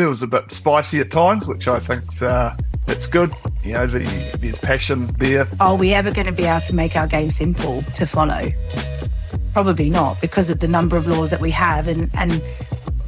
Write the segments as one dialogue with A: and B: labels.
A: It was a bit spicy at times, which I think's it's good. You know, there's passion there.
B: Are we ever going to be able to make our game simple to follow? Probably not, because of the number of laws that we have, and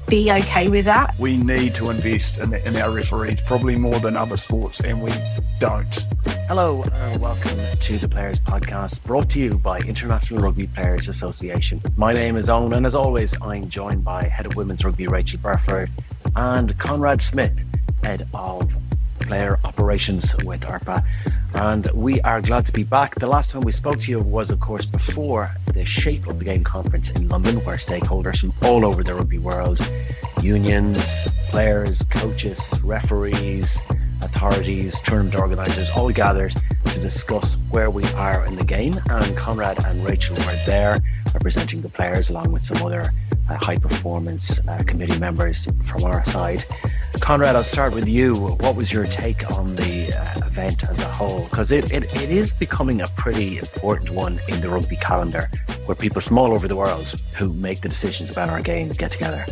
B: be okay with that.
A: We need to invest in our referees, probably more than other sports, and we don't.
C: Hello and welcome to the Players Podcast, brought to you by International Rugby Players Association. My name is Owen, and as always, I'm joined by Head of Women's Rugby Rachael and Conrad Smith, Head of Player Operations with ARPA. And we are glad to be back. The last time we spoke to you was, of course, before the Shape of the Game conference in London, where stakeholders from all over the rugby world, unions, players, coaches, referees, authorities, tournament organisers, all gathered to discuss where we are in the game. And Conrad and Rachael were there representing the players, along with some other high performance committee members from our side. Conrad, I'll start with you. What was your take on the event as a whole? Because it is becoming a pretty important one in the rugby calendar, where people from all over the world who make the decisions about our game get together.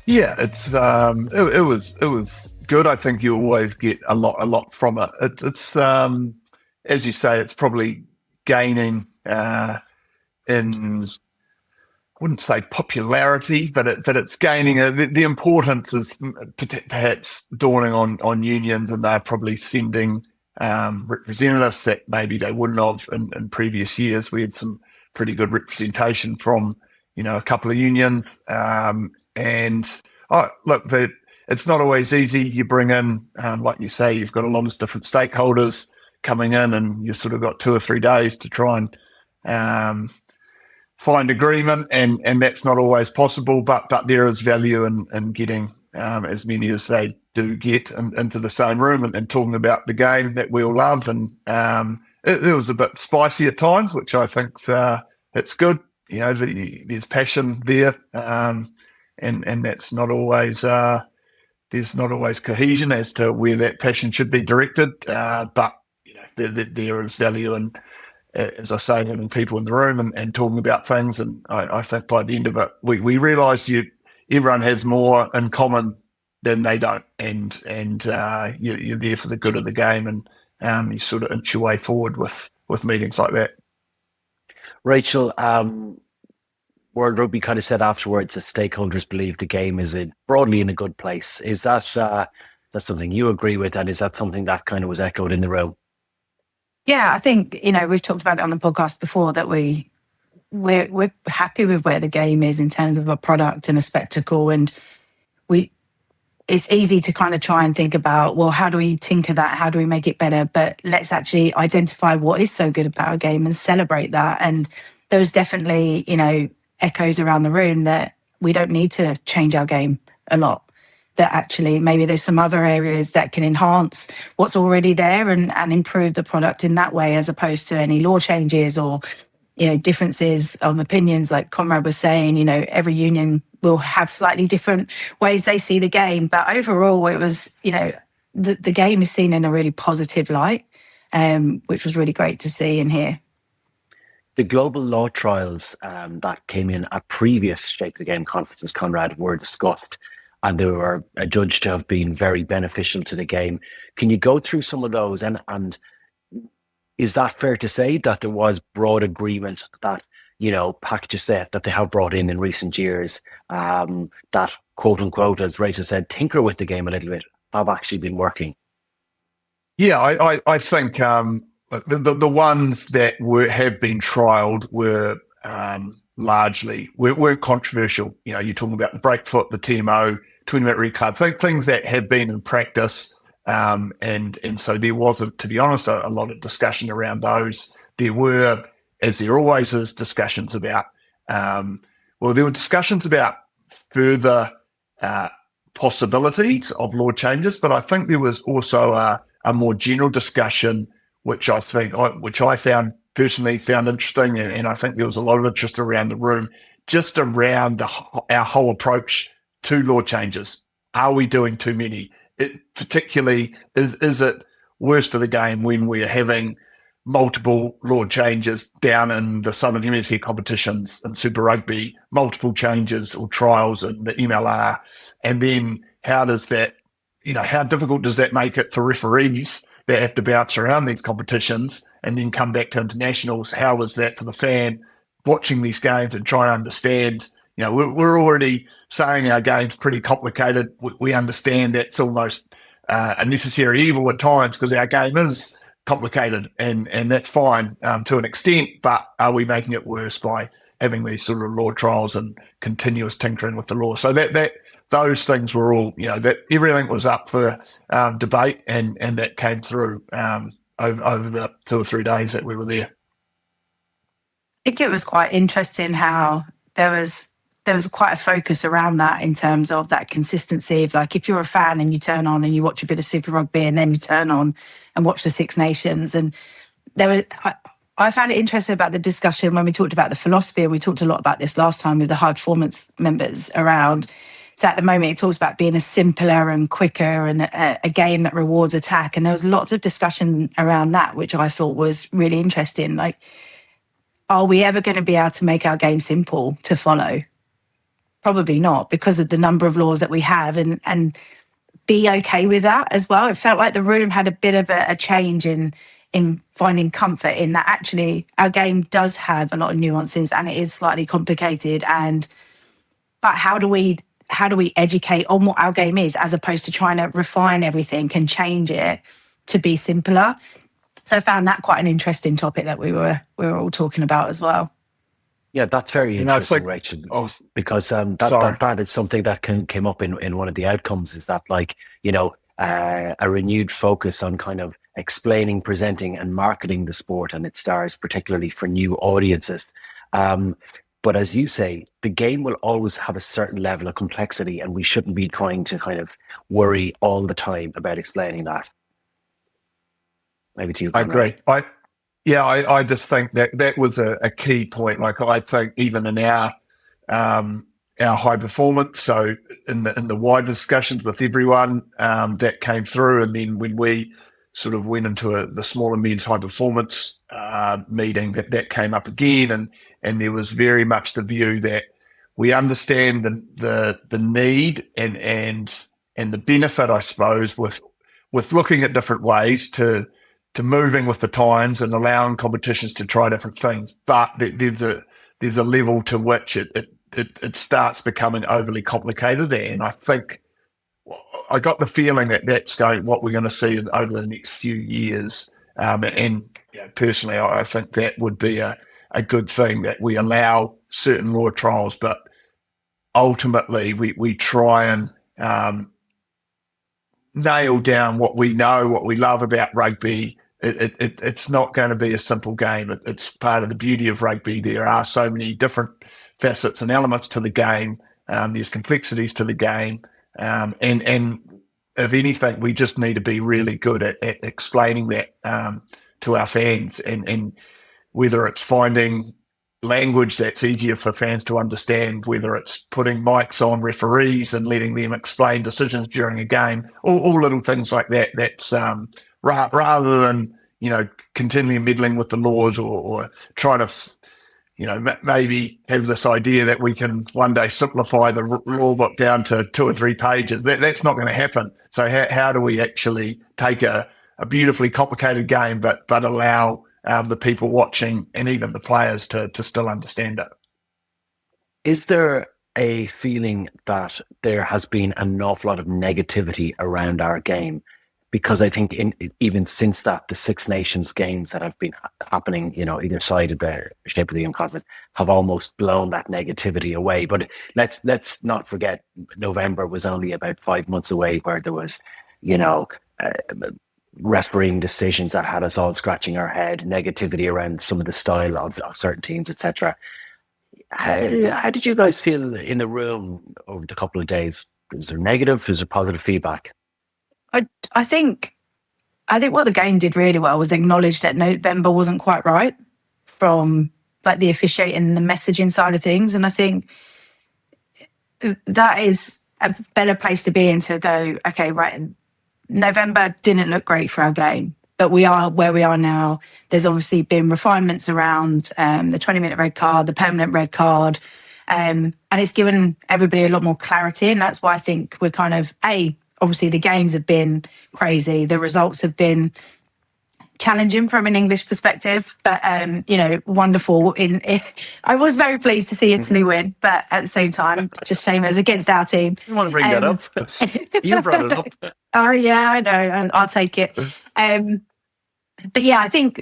A: Yeah, it was good. I think you always get a lot from it. It's as you say, it's probably gaining in, I wouldn't say popularity, but it's gaining. The importance is perhaps dawning on unions, and they're probably sending representatives that maybe they wouldn't have in previous years. We had some pretty good representation from a couple of unions, and look, it's not always easy. You bring in, like you say, you've got a lot of different stakeholders coming in, and you've sort of got 2 or 3 days to try and find agreement, and that's not always possible, but there is value in getting as many as they do get into the same room and talking about the game that we all love. And it was a bit spicy at times, which I think's it's good. There's passion there, and that's not always there's not always cohesion as to where that passion should be directed, but there is value in, as I say, having people in the room and talking about things. And I think by the end of it, we realise everyone has more in common than they don't, and you're there for the good of the game, and you sort of inch your way forward with meetings like that.
C: Rachael, World Rugby kind of said afterwards that stakeholders believe the game is broadly in a good place. Is that that's something you agree with, and is that something that kind of was echoed in the room?
B: Yeah, I think, we've talked about it on the podcast before, that we're happy with where the game is in terms of a product and a spectacle. And it's easy to kind of try and think about, well, how do we tinker that? How do we make it better? But let's actually identify what is so good about a game and celebrate that. And there's definitely, echoes around the room that we don't need to change our game a lot. That actually maybe there's some other areas that can enhance what's already there and improve the product in that way, as opposed to any law changes or, differences of opinions. Like Conrad was saying, every union will have slightly different ways they see the game. But overall, it was, the game is seen in a really positive light, which was really great to see and hear.
C: The global law trials that came in at previous Shape the Game conferences, Conrad, were discussed, and they were adjudged to have been very beneficial to the game. Can you go through some of those? And is that fair to say that there was broad agreement that, packages that they have brought in recent years, that, quote unquote, as Rachel said, tinker with the game a little bit, have actually been working?
A: Yeah, I think the ones that have been trialled were largely weren't controversial. You're talking about the breakfoot, the TMO, 20-minute red card, things that have been in practice, and so there was, to be honest, a lot of discussion around those. There were, as there always is, discussions about there were discussions about further possibilities of law changes, but I think there was also a more general discussion, which I personally found interesting, and I think there was a lot of interest around the room, just around our whole approach to law changes. Are we doing too many? Particularly, is it worse for the game when we're having multiple law changes down in the Southern Hemisphere competitions in Super Rugby, multiple changes or trials in the MLR, and then how does that, how difficult does that make it for referees that have to bounce around these competitions and then come back to internationals? How is that for the fan watching these games and trying to understand? We're already saying our game's pretty complicated. We understand that's almost a necessary evil at times because our game is complicated, and that's fine to an extent, but are we making it worse by having these sort of law trials and continuous tinkering with the law? So that those things were all, that everything was up for debate, and that came through over the 2 or 3 days that we were there.
B: I think it was quite interesting how there was quite a focus around that in terms of that consistency of, like, if you're a fan and you turn on and you watch a bit of Super Rugby and then you turn on and watch the Six Nations. And I found it interesting about the discussion when we talked about the philosophy, and we talked a lot about this last time with the high performance members around. So at the moment it talks about being a simpler and quicker and a game that rewards attack. And there was lots of discussion around that, which I thought was really interesting. Like, are we ever going to be able to make our game simple to follow? Probably not, because of the number of laws that we have, and be okay with that as well. It felt like the room had a bit of a change in finding comfort in that actually our game does have a lot of nuances and it is slightly complicated. But how do we educate on what our game is, as opposed to trying to refine everything and change it to be simpler? So I found that quite an interesting topic that we were all talking about as well.
C: Yeah, that's very interesting, Rachel, because that is something that came up in one of the outcomes, is that, like, a renewed focus on kind of explaining, presenting and marketing the sport and its stars, particularly for new audiences. But as you say, the game will always have a certain level of complexity, and we shouldn't be trying to kind of worry all the time about explaining that. Maybe to you, Conrad.
A: I agree. I just think that was a key point. Like, I think even in our high performance, so in the wide discussions with everyone, that came through, and then when we sort of went into the smaller men's high performance meeting, that came up again, and there was very much the view that we understand the need and the benefit, I suppose, with looking at different ways to moving with the times and allowing competitions to try different things. But there's a level to which it starts becoming overly complicated. And I think I got the feeling that that's what we're going to see over the next few years. And personally, I think that would be a good thing, that we allow certain law trials, but ultimately we try and nail down what we know, what we love about rugby. It's not going to be a simple game. It's part of the beauty of rugby. There are so many different facets and elements to the game. There's complexities to the game. And if anything, we just need to be really good at explaining that to our fans, and whether it's finding language that's easier for fans to understand, whether it's putting mics on referees and letting them explain decisions during a game, all little things like that. That's rather than continually meddling with the laws or trying to maybe have this idea that we can one day simplify the law book down to 2 or 3 pages. That's not going to happen. So how do we actually take a beautifully complicated game but allow the people watching and even the players to still understand it?
C: Is there a feeling that there has been an awful lot of negativity around our game? Because I think even since that, the Six Nations games that have been happening, either side of the shape of the continent, have almost blown that negativity away. But let's not forget, November was only about 5 months away, where there was, refereeing decisions that had us all scratching our head, negativity around some of the style of certain teams, etc. How did you guys feel in the room over the couple of days? Was there negative? Was there positive feedback?
B: I think what the game did really well was acknowledge that November wasn't quite right from, like, the officiating and the messaging side of things. And I think that is a better place to be in, to go, okay, right, November didn't look great for our game. but we are where we are now. There's obviously been refinements around the 20-minute red card, the permanent red card, and it's given everybody a lot more clarity. And that's why I think we're kind of, obviously the games have been crazy. The results have been challenging from an English perspective, but wonderful. I was very pleased to see Italy win, but at the same time, just shame it was against our team.
C: You want to bring that up? You brought it up.
B: Oh yeah, I know, and I'll take it. But yeah, I think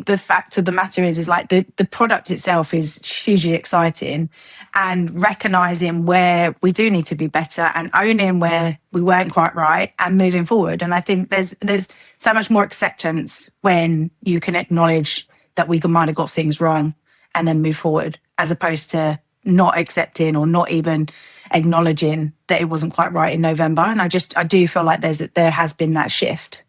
B: the fact of the matter is like the product itself is hugely exciting, and recognizing where we do need to be better and owning where we weren't quite right and moving forward. And I think there's so much more acceptance when you can acknowledge that we might have got things wrong and then move forward, as opposed to not accepting or not even acknowledging that it wasn't quite right in November. And I do feel like there has been that shift.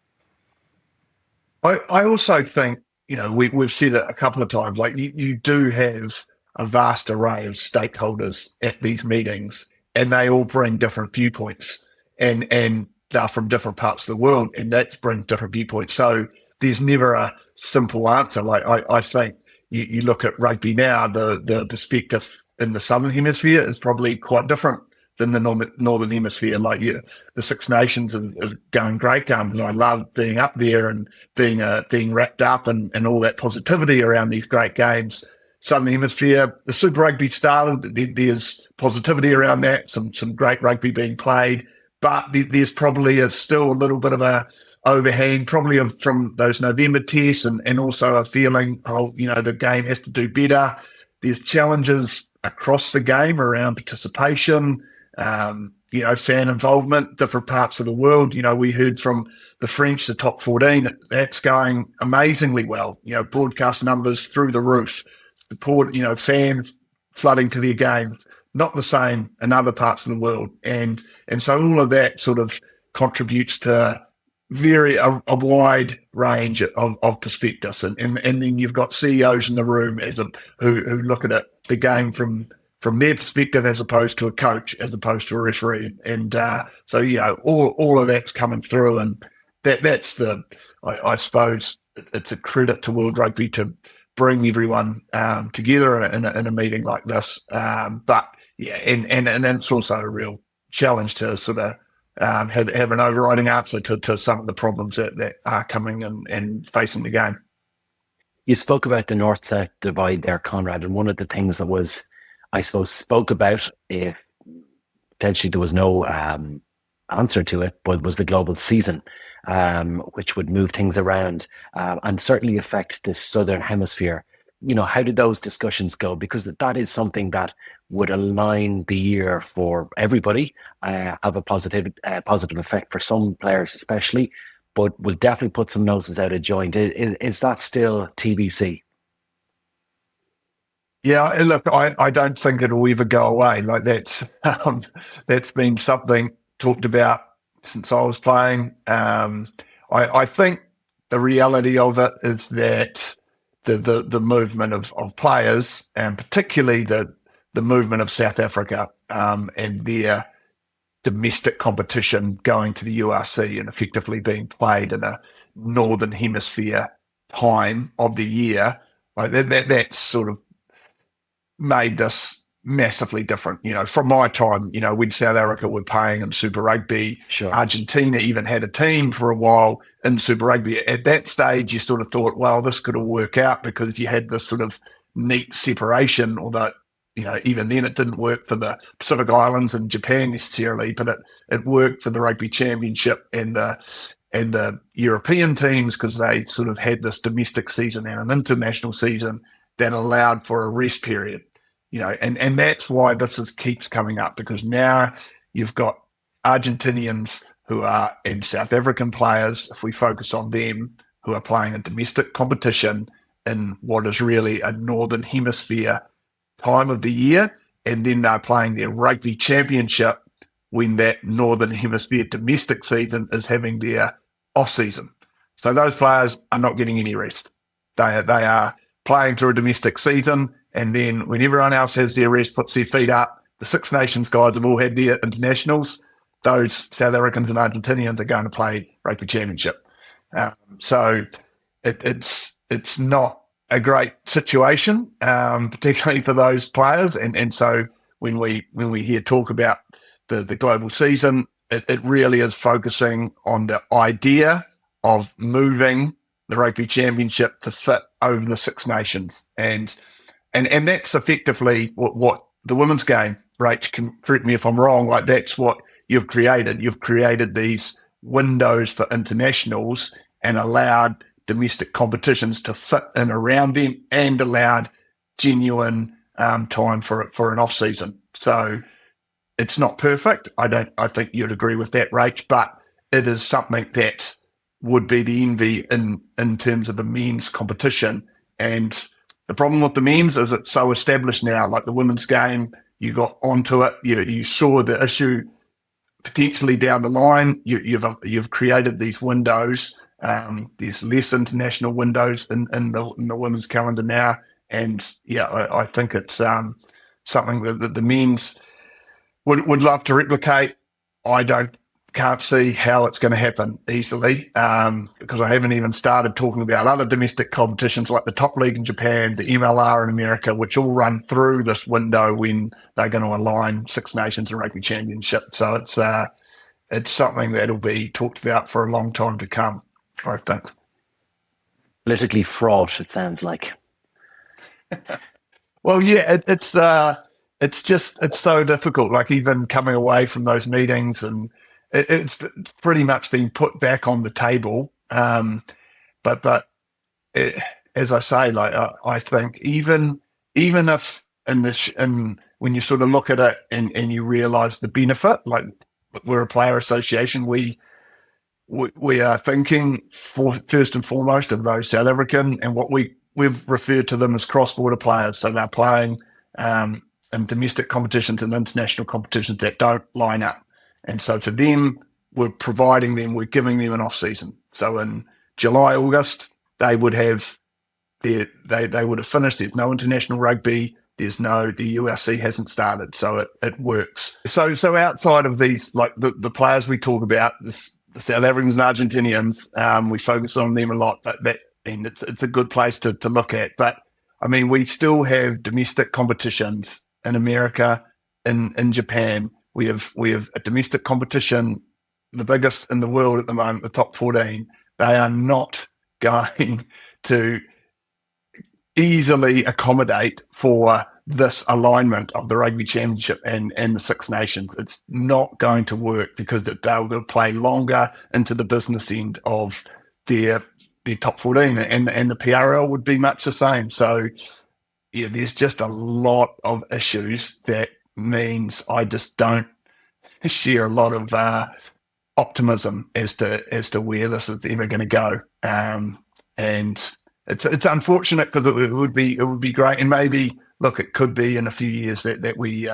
A: I also think, we've said it a couple of times, like you do have a vast array of stakeholders at these meetings, and they all bring different viewpoints, and they're from different parts of the world, and that brings different viewpoints. So there's never a simple answer. Like I think you look at rugby now, the perspective in the Southern Hemisphere is probably quite different than the Northern Hemisphere. Like the Six Nations is going great guns, and I love being up there and being wrapped up and all that positivity around these great games. Southern Hemisphere, the Super Rugby started. There's positivity around that. Some great rugby being played, but there's probably still a little bit of a overhang, probably from those November tests, and also a feeling, the game has to do better. There's challenges across the game around participation, fan involvement, different parts of the world. We heard from the French, the top 14, that's going amazingly well. Broadcast numbers through the roof, support, fans flooding to their games, not the same in other parts of the world. And so all of that sort of contributes to a wide range of perspectives. And then you've got CEOs in the room who look at the game from their perspective, as opposed to a coach, as opposed to a referee. And so, all of that's coming through. And that's I suppose it's a credit to World Rugby to bring everyone together in a meeting like this. But yeah, and it's also a real challenge to sort of have an overriding answer to some of the problems that are coming and facing the game.
C: You spoke about the North-South divide there, Conrad, and one of the things that was, I suppose, spoke about, if potentially there was no answer to it, but was the global season, which would move things around and certainly affect the Southern Hemisphere. How did those discussions go? Because that is something that would align the year for everybody, have a positive effect for some players especially, but will definitely put some noses out of joint. Is that still TBC?
A: Yeah, look, I don't think it'll ever go away. Like that's been something talked about since I was playing. I think the reality of it is that the movement of players, and particularly the movement of South Africa and their domestic competition going to the URC and effectively being played in a Northern Hemisphere time of the year, like that's sort of made this massively different. From my time, when South Africa were playing in Super Rugby,
C: sure.
A: Argentina even had a team for a while in Super Rugby. At that stage, you sort of thought, well, this could all work out because you had this sort of neat separation, although, even then it didn't work for the Pacific Islands and Japan necessarily, but it worked for the Rugby Championship and the European teams because they sort of had this domestic season and an international season that allowed for a rest period, and that's why this keeps coming up, because now you've got Argentinians and South African players, if we focus on them, who are playing a domestic competition in what is really a Northern Hemisphere time of the year, and then they're playing their Rugby Championship when that Northern Hemisphere domestic season is having their off season. So those players are not getting any rest. They are playing through a domestic season, and then when everyone else has their rest, puts their feet up, the Six Nations guys have all had their internationals, those South Africans and Argentinians are going to play Rugby Championship. So it's not a great situation, particularly for those players. And so when we hear talk about the global season, it really is focusing on the idea of moving the Rugby Championship to fit over the Six Nations. And that's effectively what the women's game, Rach, can correct me if I'm wrong, like that's what you've created. You've created these windows for internationals and allowed domestic competitions to fit in around them and allowed genuine time for an off season. So it's not perfect. I think you'd agree with that, Rach, but it is something that would be the envy in terms of the men's competition. And the problem with the men's is it's so established now, like the women's game, you got onto it, you saw the issue potentially down the line. You've created these windows. There's less international windows in the women's calendar now, and I think it's something that the men's would love to replicate. I can't see how it's going to happen easily, because I haven't even started talking about other domestic competitions like the top league in Japan, the MLR in America, which all run through this window when they're going to align Six Nations and Rugby Championship. So it's something that'll be talked about for a long time to come, I think.
C: Politically fraught, it sounds like.
A: Well, yeah, it's so difficult. Like even coming away from those meetings, and it's pretty much been put back on the table. But as I say, like I think even if when you sort of look at it and you realise the benefit, like we're a player association, we are thinking first and foremost of those South African and what we've referred to them as cross-border players. So they're playing in domestic competitions and international competitions that don't line up. And so for them, we're giving them an off season. So in July, August, they would have they would have finished. There's no international rugby. The URC hasn't started. So it works. So outside of these, like the players we talk about, the South Africans and Argentinians, we focus on them a lot, and it's a good place to look at. But I mean, we still have domestic competitions in America, in Japan. We have a domestic competition, the biggest in the world at the moment, the top 14. They are not going to easily accommodate for this alignment of the Rugby Championship and the Six Nations. It's not going to work because they'll play longer into the business end of their top 14, and the PRL would be much the same. So yeah, there's just a lot of issues that means I just don't share a lot of optimism as to where this is ever going to go. And it's unfortunate because it would be great, and maybe look, it could be in a few years that we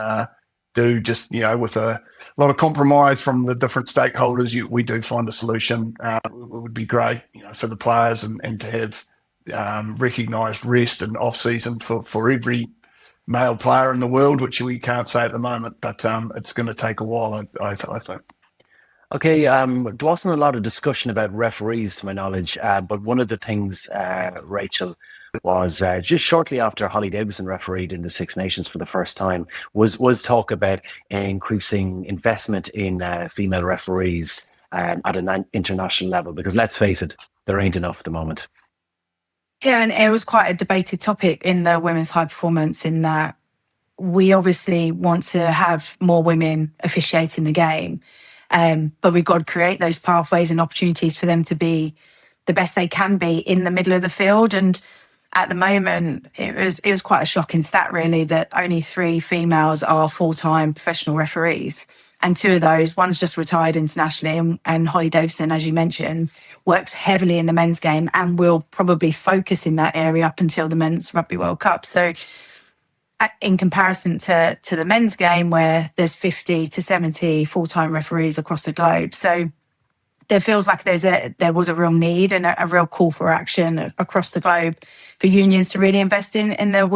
A: do just with a lot of compromise from the different stakeholders, we do find a solution. It would be great, for the players and to have recognised rest and off season for every male player in the world, which we can't say at the moment, but it's going to take a while, I think.
C: Okay, there wasn't a lot of discussion about referees, to my knowledge, but one of the things, Rachael, was just shortly after Holly Davidson refereed in the Six Nations for the first time, was talk about increasing investment in female referees at an international level, because let's face it, there ain't enough at the moment.
B: Yeah, and it was quite a debated topic in the women's high performance, in that we obviously want to have more women officiating the game, but we've got to create those pathways and opportunities for them to be the best they can be in the middle of the field. And at the moment, it was quite a shocking stat, really, that only 3 females are full-time professional referees. And 2 of those, one's just retired internationally, and Holly Davidson, as you mentioned, works heavily in the men's game and will probably focus in that area up until the Men's Rugby World Cup. So in comparison to the men's game, where there's 50 to 70 full-time referees across the globe. So there feels like there was a real need and a real call for action across the globe for unions to really invest in their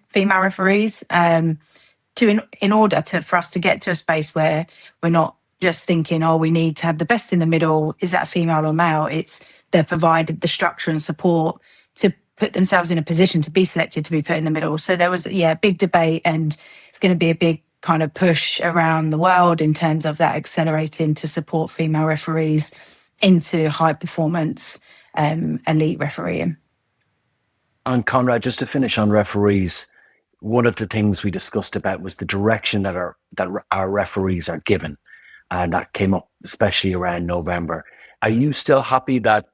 B: female referees, in order for us to get to a space where we're not just thinking, oh, we need to have the best in the middle. Is that female or male? It's they're provided the structure and support to put themselves in a position to be selected to be put in the middle. So there was, a big debate, and it's going to be a big kind of push around the world in terms of that accelerating to support female referees into high performance elite refereeing.
C: And Conrad, just to finish on referees, one of the things we discussed about was the direction that our referees are given. And that came up especially around November. Are you still happy that,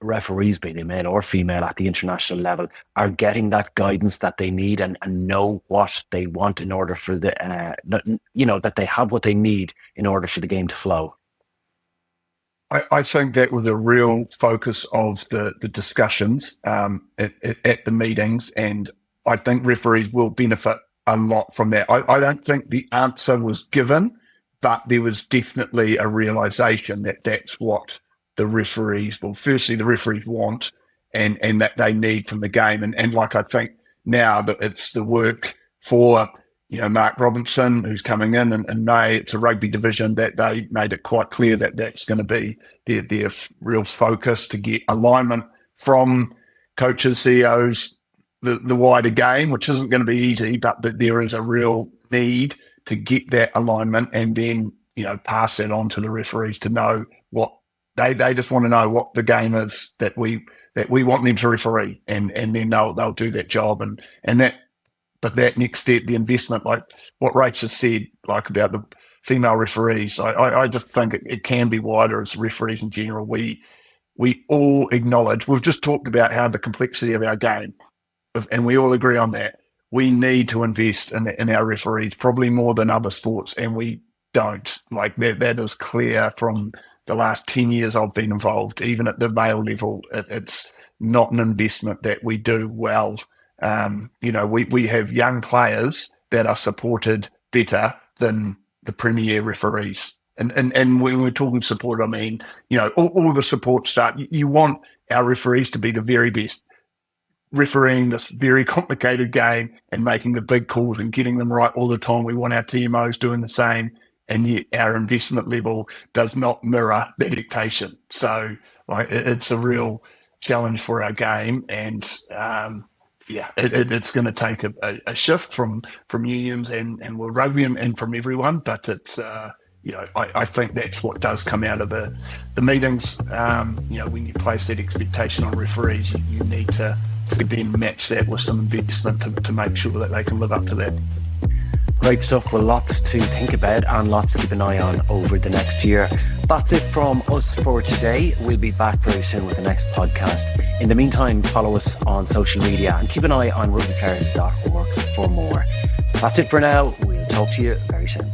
C: referees, be they male or female at the international level, are getting that guidance that they need and know what they want in order for that they have what they need in order for the game to flow?
A: I think that was a real focus of the discussions at the meetings, and I think referees will benefit a lot from that. I don't think the answer was given, but there was definitely a realization that that's what the referees, firstly, the referees want and that they need from the game. And like, I think now that it's the work for, Mark Robinson, who's coming in May, it's a rugby division, that they made it quite clear that that's going to be their real focus, to get alignment from coaches, CEOs, the wider game, which isn't going to be easy, but that there is a real need to get that alignment and then, pass that on to the referees to know what they just want to know what the game is that we want them to referee, and then they'll do that job and that. But that next step, the investment, like what Rachel said, like about the female referees, I just think it can be wider as referees in general. We all acknowledge, we've just talked about how the complexity of our game, and we all agree on that. We need to invest in our referees probably more than other sports, and we don't. Like that is clear from the last 10 years I've been involved. Even at the male level, it's not an investment that we do well. We have young players that are supported better than the premier referees. And when we're talking support, I mean, all the support staff, you want our referees to be the very best, refereeing this very complicated game and making the big calls and getting them right all the time. We want our TMOs doing the same, and yet our investment level does not mirror the expectation. So it's a real challenge for our game, and it's going to take a shift from unions and World Rugby and from everyone, but it's I think that's what does come out of the meetings. When you place that expectation on referees, you need to then match that with some investment to make sure that they can live up to that.
C: Great stuff. Well, lots to think about and lots to keep an eye on over the next year. That's it from us for today. We'll be back very soon with the next podcast. In the meantime, follow us on social media and keep an eye on rugbyplayers.org for more. That's it for now. We'll talk to you very soon.